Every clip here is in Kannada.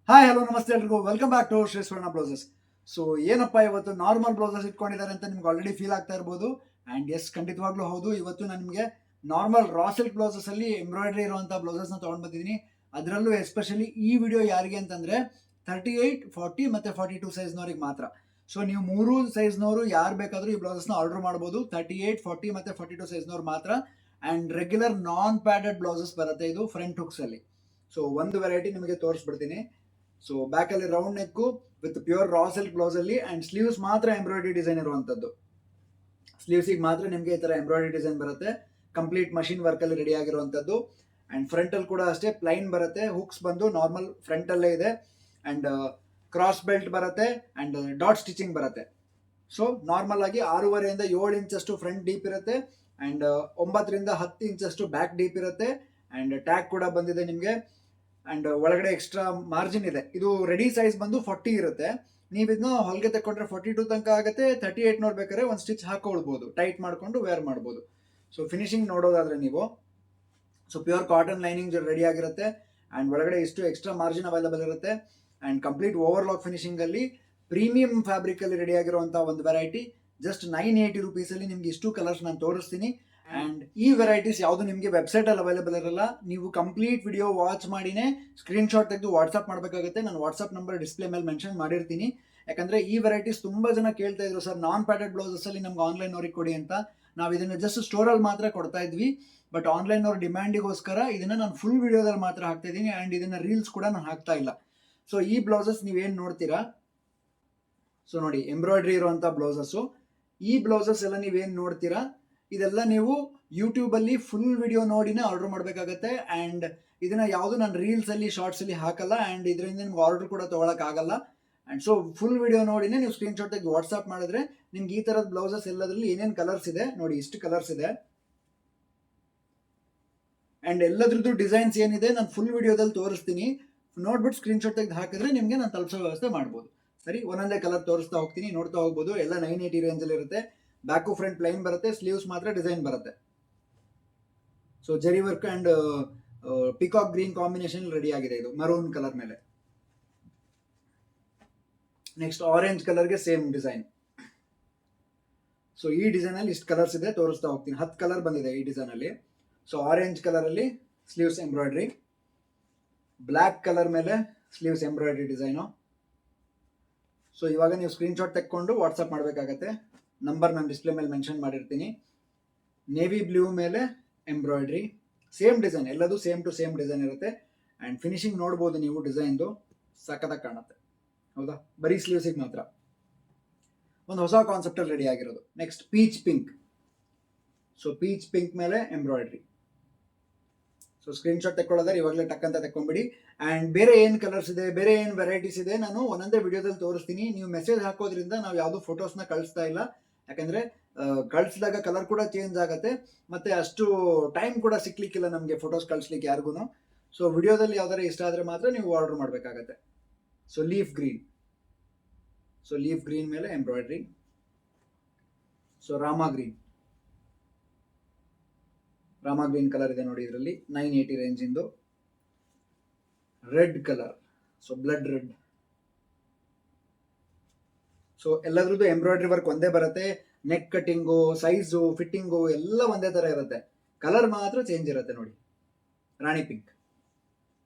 ಹಾಯ್ ಹಲೋ ನಮಸ್ತೆ ಎಲ್ರಿಗೂ welcome back to Shri Swarna blouses. So ಏನಪ್ಪ ಇವತ್ತು ನಾರ್ಮಲ್ ಬ್ಲೌಸಸ್ ಇಟ್ಕೊಂಡಿದ್ದಾರೆ ಅಂತ ನಿಮ್ಗೆ ಆಲ್ರೆಡಿ ಫೀಲ್ ಆಗ್ತಾ ಇರ್ಬೋದು. ಆ್ಯಂಡ್ ಎಸ್, ಖಂಡಿತವಾಗ್ಲೂ ಹೌದು. ಇವತ್ತು ನಾನು ನಿಮಗೆ ನಾರ್ಮಲ್ ರಾ ಸಿಲ್ಕ್ ಬ್ಲೌಸಸಲ್ಲಿ ಎಂಬ್ರಾಯ್ಡ್ರಿ ಇರುವಂಥ ಬ್ಲೌಸಸ್ನ ತೊಗೊಂಡು ಬಂದಿದ್ದೀನಿ. ಅದರಲ್ಲೂ ಎಸ್ಪೆಷಲಿ ಈ ವಿಡಿಯೋ ಯಾರಿಗೆ ಅಂತಂದರೆ 38, 40 ಮತ್ತು 42 ಸೈಜ್ನವ್ರಿಗೆ ಮಾತ್ರ. ಸೊ ನೀವು ಮೂರು ಸೈಜ್ನವರು ಯಾರು ಬೇಕಾದರೂ ಈ ಬ್ಲೌಸಸ್ನ ಆರ್ಡರ್ ಮಾಡ್ಬೋದು. 38, 40 ಮತ್ತು 42 ಸೈಜ್ನವ್ರು ಮಾತ್ರ. And regular non padded blouses ಬರುತ್ತೆ ಇದು ಫ್ರಂಟ್ ಹುಕ್ಸಲ್ಲಿ. ಸೊ ಒಂದು ವೆರೈಟಿ ನಿಮಗೆ ತೋರಿಸ್ಬಿಡ್ತೀನಿ. ಸೊ ಬ್ಯಾಕಲ್ಲಿ round neck with pure raw silk blouse ಅಲ್ಲಿ ಅಂಡ್ ಸ್ಲೀವ್ಸ್ ಮಾತ್ರ ಎಂಬ್ರಾಯ್ಡ್ರಿ ಡಿಸೈನ್ ಇರುವಂತದ್ದು. ಸ್ಲೀವ್ಸಿಗೆ ಮಾತ್ರ ನಿಮಗೆ ಈ ತರ ಎಂಬ್ರಾಯ್ಡ್ರಿ ಡಿಸೈನ್ ಬರುತ್ತೆ. ಕಂಪ್ಲೀಟ್ ಮಷಿನ್ ವರ್ಕ್ ಅಲ್ಲಿ ರೆಡಿ ಆಗಿರುವಂತದ್ದು. ಅಂಡ್ ಫ್ರಂಟ್ ಅಲ್ಲಿ ಕೂಡ ಅಷ್ಟೇ ಪ್ಲೈನ್ ಬರುತ್ತೆ. ಹುಕ್ಸ್ ಬಂದು ನಾರ್ಮಲ್ ಫ್ರಂಟ್ ಅಲ್ಲೇ ಇದೆ. ಅಂಡ್ ಕ್ರಾಸ್ ಬೆಲ್ಟ್ ಬರುತ್ತೆ ಅಂಡ್ ಡಾಟ್ ಸ್ಟಿಚಿಂಗ್ ಬರುತ್ತೆ. ಸೊ ನಾರ್ಮಲ್ ಆಗಿ 6.5 ಇಂದ 7 ಇಂಚಷ್ಟು ಫ್ರಂಟ್ ಡೀಪ್ ಇರುತ್ತೆ ಅಂಡ್ 9ರಿಂದ 10 ಇಂಚಷ್ಟು ಬ್ಯಾಕ್ ಡೀಪ್ ಇರುತ್ತೆ. ಅಂಡ್ ಟ್ಯಾಗ್ ಕೂಡ ಬಂದಿದೆ ನಿಮಗೆ. ಅಂಡ್ ಒಳಗಡೆ ಎಕ್ಸ್ಟ್ರಾ ಮಾರ್ಜಿನ್ ಇದೆ. ಇದು ರೆಡಿ ಸೈಜ್ ಬಂದು 40 ಇರುತ್ತೆ. ನೀವು ಇದನ್ನ ಹೊಲಿಗೆ ತಕೊಂಡ್ರೆ 42 ತನಕ ಆಗುತ್ತೆ. 38 ನೋಡ್ಬೇಕಾದ್ರೆ ಒಂದು ಸ್ಟಿಚ್ ಹಾಕೊಳ್ಬೋದು, ಟೈಟ್ ಮಾಡ್ಕೊಂಡು ವೇರ್ ಮಾಡ್ಬೋದು. ಸೊ ಫಿನಿಶಿಂಗ್ ನೋಡೋದಾದ್ರೆ ನೀವು, so pure cotton lining ready ಆಗಿರುತ್ತೆ ಅಂಡ್ ಒಳಗಡೆ ಇಷ್ಟು ಎಕ್ಸ್ಟ್ರಾ ಮಾರ್ಜಿನ್ ಅವೈಲಬಲ್ ಇರುತ್ತೆ. ಅಂಡ್ ಕಂಪ್ಲೀಟ್ ಓವರ್ಲಾಕ್ ಫಿನಿಶಿಂಗ್ ಅಲ್ಲಿ ಪ್ರೀಮಿಯಂ ಫ್ಯಾಬ್ರಿಕ್ ಅಲ್ಲಿ ರೆಡಿ ಆಗಿರುವಂತಹ ಒಂದು ವೆರೈಟಿ. ಜಸ್ಟ್ 980 ರುಪೀಸ್ ಅಲ್ಲಿ ನಿಮ್ಗೆ ಇಷ್ಟು ಕಲರ್ಸ್ ನಾನು ತೋರಿಸ್ತೀನಿ. ಅಂಡ್ ಈ ವೆರೈಟೀಸ್ ಯಾವುದು ನಿಮಗೆ ವೆಬ್ಸೈಟ್ ಅಲ್ಲಿ ಅವೈಲೇಬಲ್ ಇರಲ್ಲ. ನೀವು ಕಂಪ್ಲೀಟ್ ವಿಡಿಯೋ ವಾಚ್ ಮಾಡಿನೇ ಸ್ಕ್ರೀನ್ ಶಾಟ್ ತೆಗೆದು ವಾಟ್ಸ್ಆಪ್ ಮಾಡಬೇಕಾಗುತ್ತೆ. ನಾನು ವಾಟ್ಸ್ಆಪ್ ನಂಬರ್ ಡಿಸ್ಪ್ಲೇ ಮೇಲೆ ಮೆನ್ಷನ್ ಮಾಡಿರ್ತೀನಿ. ಯಾಕಂದ್ರೆ ಈ ವೆರೈಟೀಸ್ ತುಂಬಾ ಜನ ಕೇಳ್ತಾ ಇದ್ರು, ಸರ್ ನಾನ್ ಪ್ಯಾಡೆಡ್ ಬ್ಲೌಸಸ್ ಅಲ್ಲಿ ನಮ್ಗೆ ಆನ್ಲೈನ್ ಅವ್ರಿಗೆ ಕೊಡಿ ಅಂತ. ನಾವು ಇದನ್ನ ಜಸ್ಟ್ ಸ್ಟೋರಲ್ಲಿ ಮಾತ್ರ ಕೊಡ್ತಾ ಇದ್ವಿ. ಬಟ್ ಆನ್ಲೈನ್ ಅವ್ರ ಡಿಮ್ಯಾಂಡಿಗೋಸ್ಕರ ಇದನ್ನ ನಾನು ಫುಲ್ ವಿಡಿಯೋದಲ್ಲಿ ಮಾತ್ರ ಹಾಕ್ತಾ ಇದ್ದೀನಿ. ಅಂಡ್ ಇದನ್ನ ರೀಲ್ಸ್ ಕೂಡ ನಾನು ಹಾಕ್ತಾ ಇಲ್ಲ. ಸೊ ಈ ಬ್ಲೌಸಸ್ ನೀವೇನು ನೋಡ್ತೀರಾ, ಸೊ ನೋಡಿ ಎಂಬ್ರಾಯ್ಡ್ರಿ ಇರುವಂಥ ಬ್ಲೌಸಸ್ಸು. ಈ ಬ್ಲೌಸಸ್ ಎಲ್ಲ ನೀವೇನು ನೋಡ್ತೀರಾ ಇದೆಲ್ಲ ನೀವು ಯೂಟ್ಯೂಬಲ್ಲಿ ಫುಲ್ ವಿಡಿಯೋ ನೋಡಿನೇ ಆರ್ಡರ್ ಮಾಡಬೇಕಾಗತ್ತೆ. ಆ್ಯಂಡ್ ಇದನ್ನ ಯಾವುದು ನಾನು ರೀಲ್ಸಲ್ಲಿ ಶಾರ್ಟ್ಸಲ್ಲಿ ಹಾಕಲ್ಲ. ಆ್ಯಂಡ್ ಇದರಿಂದ ನಿಮ್ಗೆ ಆರ್ಡರ್ ಕೂಡ ತೊಗೊಳಕ್ಕಾಗಲ್ಲ. ಆ್ಯಂಡ್ ಸೊ ಫುಲ್ ವಿಡಿಯೋ ನೋಡಿನೇ ನೀವು ಸ್ಕ್ರೀನ್ಶಾಟ್ ತೆಗೆದು ವಾಟ್ಸಪ್ ಮಾಡಿದ್ರೆ ನಿಮ್ಗೆ ಈ ಥರದ ಬ್ಲೌಸಸ್ ಎಲ್ಲದರಲ್ಲಿ ಏನೇನು ಕಲರ್ಸ್ ಇದೆ ನೋಡಿ, ಇಷ್ಟು ಕಲರ್ಸ್ ಇದೆ. ಆ್ಯಂಡ್ ಎಲ್ಲದ್ರದ್ದು ಡಿಸೈನ್ಸ್ ಏನಿದೆ ನಾನು ಫುಲ್ ವಿಡಿಯೋದಲ್ಲಿ ತೋರಿಸ್ತೀನಿ. ನೋಡ್ಬಿಟ್ಟು ಸ್ಕ್ರೀನ್ಶಾಟ್ ತೆಗೆದು ಹಾಕಿದ್ರೆ ನಿಮಗೆ ನಾನು ತಲುಪಿಸೋ ವ್ಯವಸ್ಥೆ ಮಾಡ್ಬೋದು. ಸರಿ, ಒಂದೊಂದೇ ಕಲರ್ ತೋರಿಸ್ತಾ ಹೋಗ್ತೀನಿ, ನೋಡ್ತಾ ಹೋಗ್ಬೋದು. ಎಲ್ಲ 980 ರೇಂಜಲ್ಲಿ ಇರುತ್ತೆ. ಬ್ಯಾಕು ಫ್ರಂಟ್ ಪ್ಲೈನ್ ಬರುತ್ತೆ, ಸ್ಲೀವ್ಸ್ ಮಾತ್ರ ಡಿಸೈನ್ ಬರುತ್ತೆ. So zari work and peacock green combination ready ಆಗಿದೆ ಇದು ಮರೂನ್ ಕಲರ್ ಮೇಲೆ. ನೆಕ್ಸ್ಟ್ ಆರೆಂಜ್ ಕಲರ್ಗೆ ಸೇಮ್ ಡಿಸೈನ್. ಸೊ ಈ ಡಿಸೈನ್ ಅಲ್ಲಿ ಇಷ್ಟು ಕಲರ್ಸ್ ಇದೆ, ತೋರಿಸ್ತಾ ಹೋಗ್ತೀನಿ. 10 ಕಲರ್ ಬಂದಿದೆ ಈ ಡಿಸೈನ್ ಅಲ್ಲಿ. ಸೊ ಆರೆಂಜ್ ಕಲರ್ ಅಲ್ಲಿ ಸ್ಲೀವ್ಸ್ ಎಂಬ್ರಾಯ್ಡ್ರಿ, ಬ್ಲ್ಯಾಕ್ ಕಲರ್ ಮೇಲೆ ಸ್ಲೀವ್ಸ್ ಎಂಬ್ರಾಯ್ಡ್ರಿ ಡಿಸೈನು. ಸೊ ಇವಾಗ ನೀವು ಸ್ಕ್ರೀನ್ಶಾಟ್ ತೆಕ್ಕೊಂಡು ವಾಟ್ಸಪ್ ಮಾಡಬೇಕಾಗತ್ತೆ. ನಂಬರ್ ನಾನು ಡಿಸ್ಪ್ಲೇ ಮೇಲೆ ಮೆನ್ಷನ್ ಮಾಡಿರ್ತೀನಿ. ನೇವಿ ಬ್ಲೂ ಮೇಲೆ ಎಂಬ್ರಾಯ್ಡ್ರಿ, ಸೇಮ್ ಡಿಸೈನ್, ಎಲ್ಲದೂ ಸೇಮ್ ಟು ಸೇಮ್ ಡಿಸೈನ್ ಇರುತ್ತೆ. ಆ್ಯಂಡ್ ಫಿನಿಶಿಂಗ್ ನೋಡ್ಬೋದು ನೀವು, ಡಿಸೈನ್ದು ಸಖತ್ತಾಗಿ ಕಾಣುತ್ತೆ. ಹೌದಾ, ಬರೀ ಸ್ಲೀವ್ಸಿಗೆ ಮಾತ್ರ. ಒಂದು ಹೊಸ ಕಾನ್ಸೆಪ್ಟಲ್ಲಿ ರೆಡಿ ಆಗಿರೋದು. Next peach pink. So peach pink ಮೇಲೆ ಎಂಬ್ರಾಯ್ಡ್ರಿ. ಸೊ ಸ್ಕ್ರೀನ್ಶಾಟ್ ತೆಕ್ಕೊಳ್ಳೋದಾದ್ರೆ ಇವಾಗಲೇ ಟಕ್ ಅಂತ ತೆಕ್ಕೊಂಬಿಡಿ. ಆ್ಯಂಡ್ ಬೇರೆ ಏನು ಕಲರ್ಸ್ ಇದೆ, ಬೇರೆ ಏನು ವೆರೈಟೀಸ್ ಇದೆ ನಾನು ಒಂದೊಂದೇ ವಿಡಿಯೋದಲ್ಲಿ ತೋರಿಸ್ತೀನಿ. ನೀವು ಮೆಸೇಜ್ ಹಾಕೋದ್ರಿಂದ ನಾವು ಯಾವುದೋ ಫೋಟೋಸ್ನ ಕಳಿಸ್ತಾ ಇಲ್ಲ. ಯಾಕಂದರೆ ಕಳಿಸಿದಾಗ ಕಲರ್ ಕೂಡ ಚೇಂಜ್ ಆಗುತ್ತೆ, ಮತ್ತು ಅಷ್ಟು ಟೈಮ್ ಕೂಡ ಸಿಕ್ಲಿಕ್ಕಿಲ್ಲ ನಮಗೆ ಫೋಟೋಸ್ ಕಳಿಸ್ಲಿಕ್ಕೆ ಯಾರಿಗೂ. ಸೊ ವಿಡಿಯೋದಲ್ಲಿ ಯಾವ್ದಾರು ಇಷ್ಟ ಆದರೆ ಮಾತ್ರ ನೀವು ಆರ್ಡರ್ ಮಾಡಬೇಕಾಗತ್ತೆ. So leaf green. So leaf green ಮೇಲೆ embroidery. So Rama green. Rama green colour ಇದೆ ನೋಡಿ ಇದರಲ್ಲಿ, 980 ರೇಂಜಿಂದು. Red colour, so blood red. So ಎಲ್ಲದ್ರದ್ದು ಎಂಬ್ರಾಯ್ಡ್ರಿ ವರ್ಕ್ ಒಂದೇ ಬರುತ್ತೆ. ನೆಕ್ ಕಟ್ಟಿಂಗು, ಸೈಜು, ಫಿಟ್ಟಿಂಗು ಎಲ್ಲ ಒಂದೇ ಥರ ಇರುತ್ತೆ. ಕಲರ್ ಮಾತ್ರ ಚೇಂಜ್ ಇರುತ್ತೆ ನೋಡಿ, ರಾಣಿ ಪಿಂಕ್.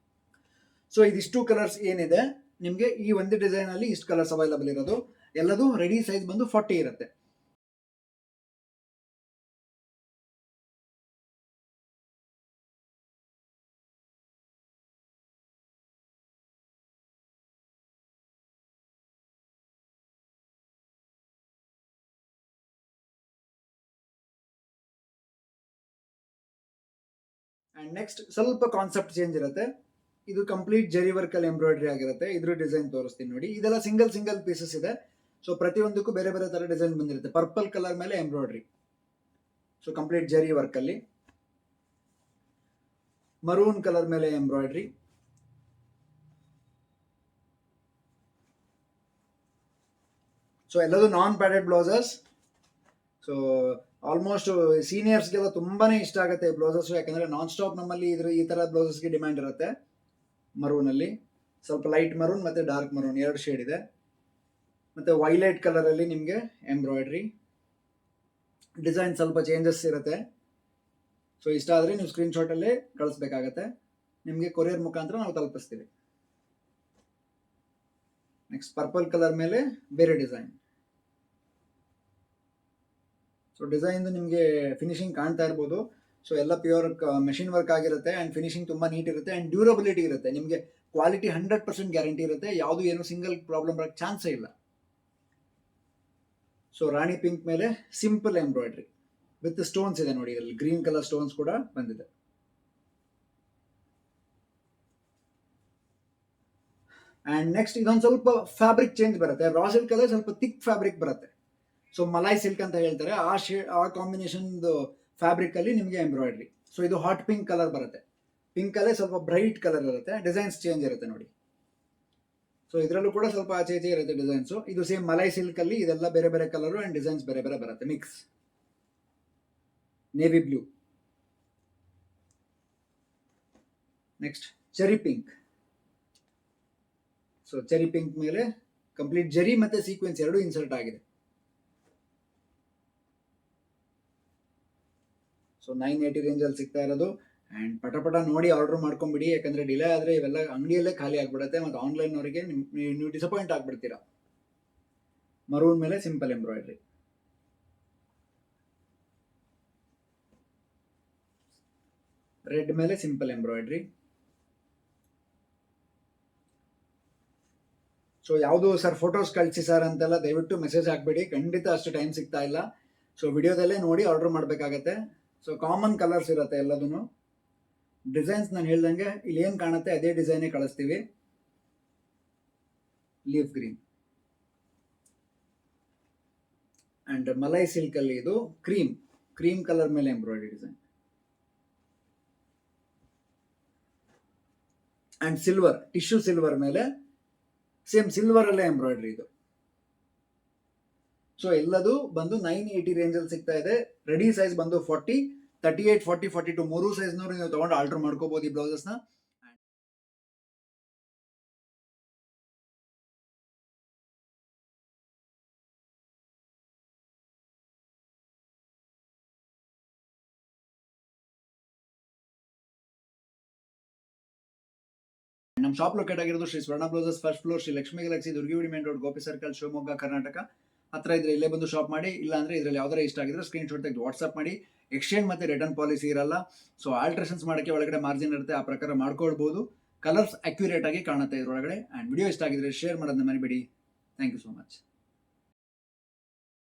ಸೊ ಇದಿಷ್ಟು ಕಲರ್ಸ್ ಏನಿದೆ ನಿಮಗೆ ಈ ಒಂದು ಡಿಸೈನ್ ಅಲ್ಲಿ ಇಷ್ಟು ಕಲರ್ಸ್ ಅವೈಲಬಲ್ ಇರೋದು. ಎಲ್ಲದು ರೆಡಿ ಸೈಜ್ ಬಂದು 40 ಇರುತ್ತೆ. ಅಂಡ್ ನೆಕ್ಸ್ಟ್ ಸ್ವಲ್ಪ ಕಾನ್ಸೆಪ್ಟ್ ಚೇಂಜ್ ಇರುತ್ತೆ. ಇದು ಕಂಪ್ಲೀಟ್ ಜರಿ ವರ್ಕ್ ಅಲ್ಲಿ ಎಂಬ್ರಾಯ್ಡ್ರಿ ಆಗಿರುತ್ತೆ. ಇದ್ರ ಡಿಸೈನ್ ತೋರಿಸ್ತೀನಿ ನೋಡಿ. ಇದೆಲ್ಲ ಸಿಂಗಲ್ ಸಿಂಗಲ್ ಪೀಸಸ್ ಇದೆ. ಸೊ ಪ್ರತಿಯೊಂದಕ್ಕೂ ಬೇರೆ ಬೇರೆ ತರ ಡಿಸೈನ್ ಬಂದಿರುತ್ತೆ. ಪರ್ಪಲ್ ಕಲರ್ ಮೇಲೆ ಎಂಬ್ರಾಯ್ಡ್ರಿ, ಸೊ ಕಂಪ್ಲೀಟ್ ಜರಿ ವರ್ಕ್ ಅಲ್ಲಿ. ಮರೂನ್ ಕಲರ್ ಮೇಲೆ ಎಂಬ್ರಾಯ್ಡ್ರಿ. ಸೊ ಎಲ್ಲದು ನಾನ್ ಪ್ಯಾಡೆಡ್ ಬ್ಲೌಸಸ್. ಸೊ ಆಲ್ಮೋಸ್ಟ್ ಸೀನಿಯರ್ಸ್ಗೆಲ್ಲ ತುಂಬಾನೇ ಇಷ್ಟ ಆಗುತ್ತೆ ಈ ಬ್ಲೌಸಸ್. ಯಾಕಂದ್ರೆ ನಾನ್ ಸ್ಟಾಪ್ ನಮ್ಮಲ್ಲಿ ಈ ತರ ಬ್ಲೌಸಸ್ಗೆ ಡಿಮ್ಯಾಂಡ್ ಇರುತ್ತೆ. ಮರೂನಲ್ಲಿ ಸ್ವಲ್ಪ ಲೈಟ್ ಮರೂನ್ ಮತ್ತು ಡಾರ್ಕ್ ಮರೂನ್ 2 ಶೇಡ್ ಇದೆ. ಮತ್ತು ವೈಲೆಟ್ ಕಲರಲ್ಲಿ ನಿಮಗೆ ಎಂಬ್ರಾಯ್ಡ್ರಿ ಡಿಸೈನ್ ಸ್ವಲ್ಪ ಚೇಂಜಸ್ ಇರುತ್ತೆ. ಸೊ ಇಷ್ಟ ಆದರೆ ನೀವು ಸ್ಕ್ರೀನ್ಶಾಟಲ್ಲೇ ಕಳಿಸ್ಬೇಕಾಗತ್ತೆ, ನಿಮಗೆ ಕೊರಿಯರ್ ಮುಖಾಂತರ ನಾವು ತಲುಪಿಸ್ತೀವಿ. ನೆಕ್ಸ್ಟ್ ಪರ್ಪಲ್ ಕಲರ್ ಮೇಲೆ ಬೇರೆ ಡಿಸೈನ್. ಸೊ ಡಿಸೈನ್ ನಿಮಗೆ ಫಿನಿಶಿಂಗ್ ಕಾಣ್ತಾ ಇರ್ಬೋದು. ಸೊ ಎಲ್ಲ ಪ್ಯೂರ್ ಮೆಷಿನ್ ವರ್ಕ್ ಆಗಿರುತ್ತೆ ಆ್ಯಂಡ್ ಫಿನಿಶಿಂಗ್ ತುಂಬ ನೀಟ್ ಇರುತ್ತೆ ಆ್ಯಂಡ್ ಡ್ಯೂರಬಿಲಿಟಿ ಇರುತ್ತೆ. ನಿಮಗೆ ಕ್ವಾಲಿಟಿ 100% ಗ್ಯಾರಂಟಿ ಇರುತ್ತೆ, ಯಾವುದು ಏನು ಸಿಂಗಲ್ ಪ್ರಾಬ್ಲಮ್ ಬರೋಕ್ಕೆ ಚಾನ್ಸೇ ಇಲ್ಲ. ಸೊ ರಾಣಿ ಪಿಂಕ್ ಮೇಲೆ ಸಿಂಪಲ್ ಎಂಬ್ರಾಯ್ಡ್ರಿ ವಿತ್ ಸ್ಟೋನ್ಸ್ ಇದೆ ನೋಡಿ, ಇದರಲ್ಲಿ ಗ್ರೀನ್ ಕಲರ್ ಸ್ಟೋನ್ಸ್ ಕೂಡ ಬಂದಿದೆ. ಆ್ಯಂಡ್ ನೆಕ್ಸ್ಟ್ ಇದೊಂದು ಸ್ವಲ್ಪ ಫ್ಯಾಬ್ರಿಕ್ ಚೇಂಜ್ ಬರುತ್ತೆ. ರಾ ಸಿಲ್ಕ್ ಅಲ್ಲೇ ಸ್ವಲ್ಪ ಥಿಕ್ ಫ್ಯಾಬ್ರಿಕ್ ಬರುತ್ತೆ. ಸೊ ಮಲೈ ಸಿಲ್ಕ್ ಅಂತ ಹೇಳ್ತಾರೆ, ಆ ಕಾಂಬಿನೇಷನ್ ಫ್ಯಾಬ್ರಿಕ್ ಅಲ್ಲಿ ನಿಮಗೆ ಎಂಬ್ರಾಯ್ಡ್ರಿ. ಸೊ ಇದು ಹಾಟ್ ಪಿಂಕ್ ಕಲರ್ ಬರುತ್ತೆ, ಪಿಂಕ್ ಅಲ್ಲೇ ಸ್ವಲ್ಪ ಬ್ರೈಟ್ ಕಲರ್ ಇರುತ್ತೆ, ಡಿಸೈನ್ಸ್ ಚೇಂಜ್ ಇರುತ್ತೆ ನೋಡಿ. ಸೊ ಇದರಲ್ಲೂ ಕೂಡ ಸ್ವಲ್ಪ ಆಚೆ ಈಚೆ ಇರುತ್ತೆ ಡಿಸೈನ್ಸು. ಇದು ಸೇಮ್ ಮಲೈ ಸಿಲ್ಕ್ ಅಲ್ಲಿ ಇದೆಲ್ಲ ಬೇರೆ ಬೇರೆ ಕಲರು ಆ್ಯಂಡ್ ಡಿಸೈನ್ಸ್ ಬೇರೆ ಬೇರೆ ಬರುತ್ತೆ, mix. Navy blue. Next cherry pink. So cherry pink ಮೇಲೆ ಕಂಪ್ಲೀಟ್ ಜರಿ ಮತ್ತೆ ಸೀಕ್ವೆನ್ಸ್ ಎರಡು ಇನ್ಸರ್ಟ್ ಆಗಿದೆ. ಸೊ 980 ರೇಂಜಲ್ಲಿ ಸಿಗ್ತಾ ಇರೋದು. ಆ್ಯಂಡ್ ಪಟ ನೋಡಿ ಆರ್ಡರ್ ಮಾಡ್ಕೊಂಬಿಡಿ, ಯಾಕಂದರೆ ಡಿಲೇ ಆದರೆ ಇವೆಲ್ಲ ಅಂಗಡಿಯಲ್ಲೇ ಖಾಲಿ ಆಗಿಬಿಡುತ್ತೆ ಮತ್ತು ಆನ್ಲೈನ್ನವರಿಗೆ ನೀವು ಡಿಸಪಾಯಿಂಟ್ ಆಗಿಬಿಡ್ತೀರಾ. ಮರೂನ್ ಮೇಲೆ ಸಿಂಪಲ್ ಎಂಬ್ರಾಯ್ಡ್ರಿ. ರೆಡ್ ಮೇಲೆ ಸಿಂಪಲ್ ಎಂಬ್ರಾಯ್ಡ್ರಿ. ಸೊ ಯಾವುದು ಸರ್ ಫೋಟೋಸ್ ಕಳಿಸಿ ಸರ್ ಅಂತೆಲ್ಲ ದಯವಿಟ್ಟು ಮೆಸೇಜ್ ಹಾಕಬೇಡಿ, ಖಂಡಿತ ಅಷ್ಟು ಟೈಮ್ ಸಿಗ್ತಾ ಇಲ್ಲ. ಸೊ ವಿಡಿಯೋದಲ್ಲೇ ನೋಡಿ ಆರ್ಡರ್ ಮಾಡಬೇಕಾಗತ್ತೆ. ಸೊ ಕಾಮನ್ ಕಲರ್ಸ್ ಇರುತ್ತೆ ಎಲ್ಲದೂ. ಡಿಸೈನ್ಸ್ ನಾನು ಹೇಳ್ದಂಗೆ ಇಲ್ಲಿ ಏನು ಕಾಣುತ್ತೆ ಅದೇ ಡಿಸೈನೇ ಕಳಿಸ್ತೀವಿ. ಲೀಫ್ ಗ್ರೀನ್ ಆ್ಯಂಡ್ ಮಲೈ ಸಿಲ್ಕಲ್ಲಿ ಇದು ಕ್ರೀಮ್ ಕಲರ್ ಮೇಲೆ embroidery design. And silver, tissue silver ಮೇಲೆ ಸೇಮ್ ಸಿಲ್ವರಲ್ಲೇ ಎಂಬ್ರಾಯ್ಡ್ರಿ ಇದು. ಸೊ ಎಲ್ಲದು ಬಂದು 980 ರೇಂಜಲ್ಲಿ ಸಿಗ್ತಾ ಇದೆ. ರೆಡಿ ಸೈಜ್ ಬಂದು 40, 38, 40, 42 ಮೂರು ಸೈಜ್ನವರು ನೀವು ತೊಗೊಂಡು ಆರ್ಡರ್ ಮಾಡ್ಕೋಬೋದು ಈ ಬ್ಲೌಸಸ್ನ. ನಮ್ಮ ಶಾಪ್ ಲೊಕೇಟ್ ಆಗಿರೋದು Shri Swarna blouses, first floor, Shri Lakshmi galaxy, Durgigudi main road, Gopi circle, Shivamogga, Karnataka. ಹತ್ರ ಇದ್ರೆ ಇಲ್ಲೇ ಬಂದು ಶಾಪ್ ಮಾಡಿ, ಇಲ್ಲ ಅಂದರೆ ಇದರಲ್ಲಿ ಯಾವ್ದಾರ ಇಷ್ಟ ಆಗಿದ್ರೆ ಸ್ಕ್ರೀನ್ಶಾಟ್ ತೆಗೆದು ವಾಟ್ಸಪ್ ಮಾಡಿ. ಎಕ್ಸ್ಚೇಂಜ್ ಮತ್ತು ರಿಟರ್ನ್ ಪಾಲಿಸಿ ಇರಲ್ಲ. ಸೊ ಆಲ್ಟ್ರೇಷನ್ಸ್ ಮಾಡೋಕ್ಕೆ ಒಳಗಡೆ ಮಾರ್ಜಿನ್ ಇರುತ್ತೆ, ಆ ಪ್ರಕಾರ ಮಾಡ್ಕೊಳ್ಬೋದು. ಕಲರ್ಸ್ ಅಕ್ಯುರೇಟ್ ಆಗಿ ಕಾಣುತ್ತೆ ಇದರೊಳಗಡೆ. ಆ್ಯಂಡ್ ವಿಡಿಯೋ ಇಷ್ಟ ಆಗಿದ್ರೆ ಶೇರ್ ಮಾಡೋದನ್ನ ಮರಿಬೇಡಿ. Thank you so much.